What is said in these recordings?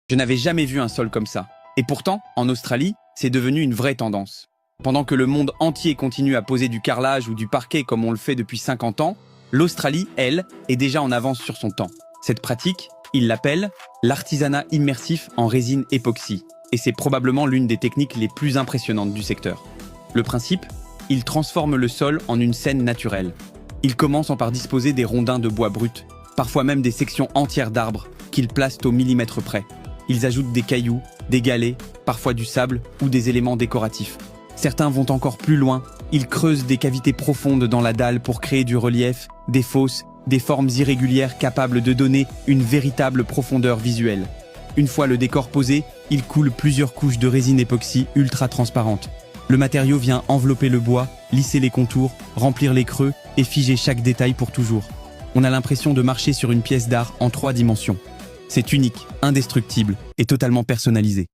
Je n'avais jamais vu un sol comme ça. Et pourtant, en Australie, c'est devenu une vraie tendance. Pendant que le monde entier continue à poser du carrelage ou du parquet comme on le fait depuis 50 ans, l'Australie, elle, est déjà en avance sur son temps. Cette pratique, ils l'appellent l'artisanat immersif en résine époxy. Et c'est probablement l'une des techniques les plus impressionnantes du secteur. Le principe, ils transforment le sol en une scène naturelle. Ils commencent par disposer des rondins de bois brut, parfois même des sections entières d'arbres, qu'ils placent au millimètre près. Ils ajoutent des cailloux, des galets, parfois du sable ou des éléments décoratifs. Certains vont encore plus loin, ils creusent des cavités profondes dans la dalle pour créer du relief, des fosses, des formes irrégulières capables de donner une véritable profondeur visuelle. Une fois le décor posé, ils coulent plusieurs couches de résine époxy ultra transparente. Le matériau vient envelopper le bois, lisser les contours, remplir les creux et figer chaque détail pour toujours. On a l'impression de marcher sur une pièce d'art en 3 dimensions. C'est unique, indestructible et totalement personnalisé.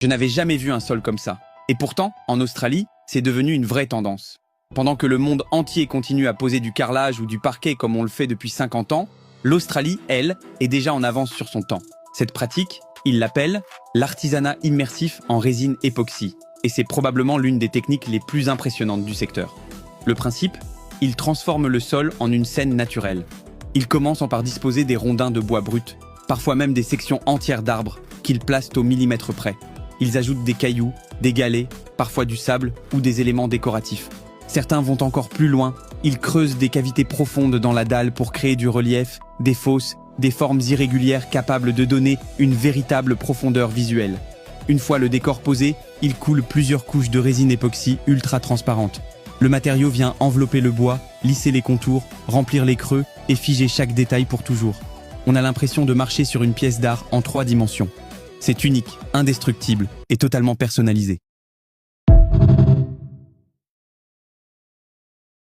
Je n'avais jamais vu un sol comme ça. Et pourtant, en Australie, c'est devenu une vraie tendance. Pendant que le monde entier continue à poser du carrelage ou du parquet comme on le fait depuis 50 ans, l'Australie, elle, est déjà en avance sur son temps. Cette pratique, ils l'appellent l'artisanat immersif en résine époxy. Et c'est probablement l'une des techniques les plus impressionnantes du secteur. Le principe, ils transforment le sol en une scène naturelle. Ils commencent par disposer des rondins de bois brut, parfois même des sections entières d'arbres, qu'ils placent au millimètre près. Ils ajoutent des cailloux, des galets, parfois du sable ou des éléments décoratifs. Certains vont encore plus loin, ils creusent des cavités profondes dans la dalle pour créer du relief, des fosses, des formes irrégulières capables de donner une véritable profondeur visuelle. Une fois le décor posé, ils coulent plusieurs couches de résine époxy ultra transparente. Le matériau vient envelopper le bois, lisser les contours, remplir les creux et figer chaque détail pour toujours. On a l'impression de marcher sur une pièce d'art en 3 dimensions. C'est unique, indestructible et totalement personnalisé.